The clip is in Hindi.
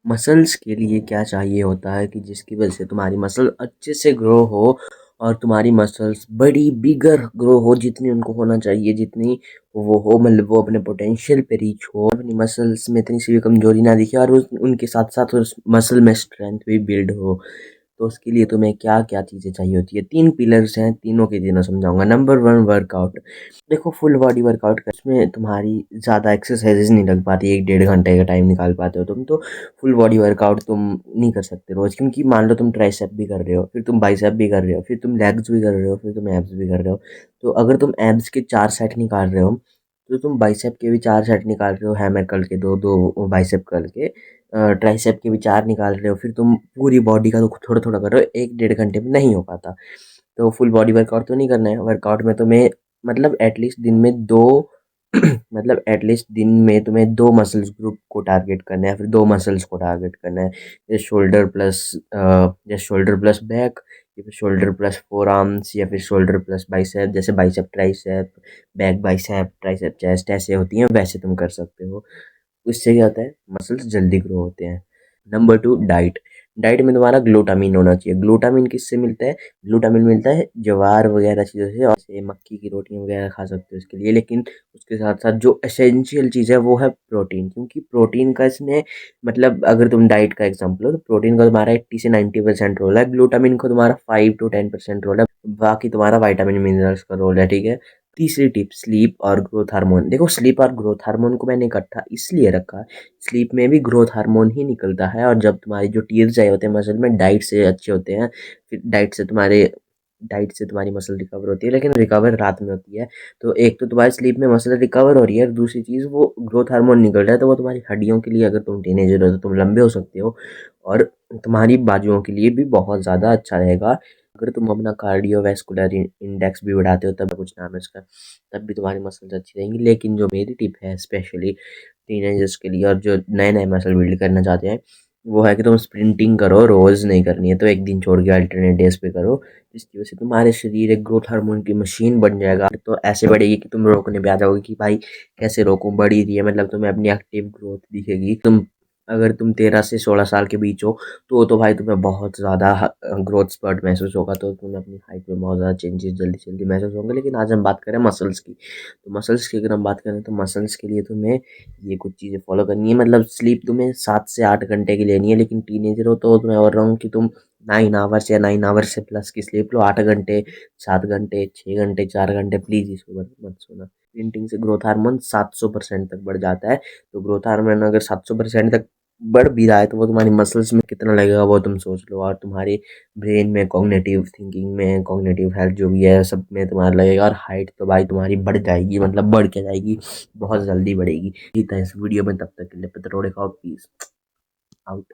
मसल्स के लिए क्या चाहिए होता है कि जिसकी वजह से तुम्हारी मसल अच्छे से ग्रो हो और तुम्हारी मसल्स बड़ी बिगर ग्रो हो, जितनी उनको होना चाहिए, जितनी वो हो, मतलब वो अपने पोटेंशियल पे रीच हो, अपनी मसल्स में इतनी सी भी कमजोरी ना दिखे और उनके साथ साथ उस मसल में स्ट्रेंथ भी बिल्ड हो। तो उसके लिए तुम्हें क्या क्या चीज़ें चाहिए होती है, तीन पिलर्स हैं, तीनों के तीनों समझाऊंगा। Number one, workout. देखो, फुल बॉडी वर्कआउट में तुम्हारी ज़्यादा एक्सरसाइजेज नहीं लग पाती, 1 डेढ़ घंटे का टाइम निकाल पाते हो तुम तो। फुल बॉडी वर्कआउट तुम नहीं कर सकते रोज़, क्योंकि मान लो तुम ट्राइसेप भी कर रहे हो, फिर तुम बाइसेप भी कर रहे हो, फिर तुम लेग्स भी कर रहे हो, फिर तुम एब्स भी कर रहे हो। तो अगर तुम एब्स के 4 सेट निकाल रहे हो, तो तुम बाइसेप के भी 4 सेट निकाल रहे हो, हैमर कर्ल के दो दो, बाइसेप कर्ल के, ट्राइसेप के भी 4 निकाल रहे हो, फिर तुम पूरी बॉडी का तो थोड़ा थोड़ा कर रहे हो, 1 डेढ़ घंटे में नहीं हो पाता। तो फुल बॉडी वर्कआउट तो नहीं करना है। वर्कआउट में तुम्हें मतलब एटलीस्ट दिन में दो मतलब एटलीस्ट दिन में तुम्हें 2 मसल्स ग्रुप को टारगेट करना है, फिर 2 मसल्स को टारगेट करना है। जैसे शोल्डर प्लस बैक, या फिर शोल्डर प्लस फोर आर्म्स, या फिर शोल्डर प्लस बाइसेप, जैसे bicep tricep, back bicep, tricep chest ऐसे होती हैं, वैसे तुम कर सकते हो। उससे क्या होता है, मसल्स जल्दी ग्रो होते हैं। Number two, diet. डाइट में तुम्हारा ग्लूटामिन होना चाहिए। ग्लूटामिन किससे मिलता है? ग्लूटामिन मिलता है ज्वार वगैरह चीज़ों से, और जैसे मक्की की रोटियां वगैरह खा सकते हो इसके लिए। लेकिन उसके साथ साथ जो एसेंशियल चीज़ है वो है प्रोटीन, क्योंकि प्रोटीन का इसमें मतलब अगर तुम डाइट का एग्जाम्पल हो, तो प्रोटीन का तुम्हारा 80 से 90% रोल है, ग्लूटामिन का तुम्हारा 5 to 10% रोल है, बाकी तुम्हारा वाइटामिन मिनरल्स का रोल है, ठीक है। तीसरी टिप, स्लीप और ग्रोथ हार्मोन। देखो, स्लीप और ग्रोथ हार्मोन को मैंने इकट्ठा इसलिए रखा, स्लीप में भी ग्रोथ हार्मोन ही निकलता है, और जब तुम्हारी जो टीएस आई होते हैं मसल में, डाइट से अच्छे होते हैं, फिर डाइट से तुम्हारी मसल रिकवर होती है, लेकिन रिकवर रात में होती है। तो एक तो तुम्हारी स्लीप में मसल रिकवर हो रही है, और दूसरी चीज़ वो ग्रोथ हार्मोन निकल रहा है, तो वो तुम्हारी हड्डियों के लिए, अगर तुम टीनेजर हो तो तुम लंबे हो सकते हो, और तुम्हारी बाजुओं के लिए भी बहुत ज़्यादा अच्छा रहेगा। अगर तुम अपना कार्डियोवैस्कुलर इंडेक्स भी बढ़ाते हो, तब कुछ नाम है उसका, तब भी तुम्हारी मसल्स अच्छी रहेंगी। लेकिन जो मेरी टिप है स्पेशली टीनेजर्स के लिए, और जो नए नए मसल बिल्ड करना चाहते हैं, वो है कि तुम स्प्रिंटिंग करो। रोज़ नहीं करनी है तो एक दिन छोड़ के अल्टरनेट डेज पे करो, जिसकी वजह से तुम्हारे शरीर एक ग्रोथ हार्मोन की मशीन बन जाएगा। तो ऐसे बढ़ेगी कि तुम रोकने पे आ जाओगे कि भाई कैसे रोकूं, बढ़ी रही है, मतलब तुम्हें अपनी एक्टिव ग्रोथ दिखेगी। अगर तुम 13 से 16 साल के बीच हो, तो भाई तुम्हें बहुत ज़्यादा ग्रोथ स्पर्ट महसूस होगा, तो तुम्हें अपनी हाइट में बहुत ज़्यादा चेंजेस जल्दी जल्दी महसूस होंगे। लेकिन आज हम बात करें मसल्स की, तो मसल्स की अगर हम बात करें, तो मसल्स के लिए तुम्हें ये कुछ चीज़ें फॉलो करनी है। मतलब स्लीप तुम्हें 7 से 8 घंटे की लेनी है, लेकिन टीनेजर हो तो मैं बोल रहा हूँ कि तुम 9 आवर्स या 9 आवर्स से प्लस की स्लीप लो। 8 घंटे, 7 घंटे, 6 घंटे, 4 घंटे प्लीज़ इसको मत सोना। प्रिंटिंग से ग्रोथ हार्मोन 700% तक बढ़ जाता है। तो ग्रोथ हार्मोन अगर 700% तक बढ़ भी रहा है, तो वो तुम्हारी मसल्स में कितना लगेगा वो तुम सोच लो। और तुम्हारी ब्रेन में, कॉग्निटिव थिंकिंग में, कॉग्निटिव हेल्थ जो भी है, सब में तुम्हारा लगेगा। और हाइट तो भाई तुम्हारी बढ़ जाएगी, मतलब बढ़ के जाएगी, बहुत जल्दी बढ़ेगी। ठीक है, इस वीडियो में तब तक के लिए पतरोड़े खाओ, पीस आउट।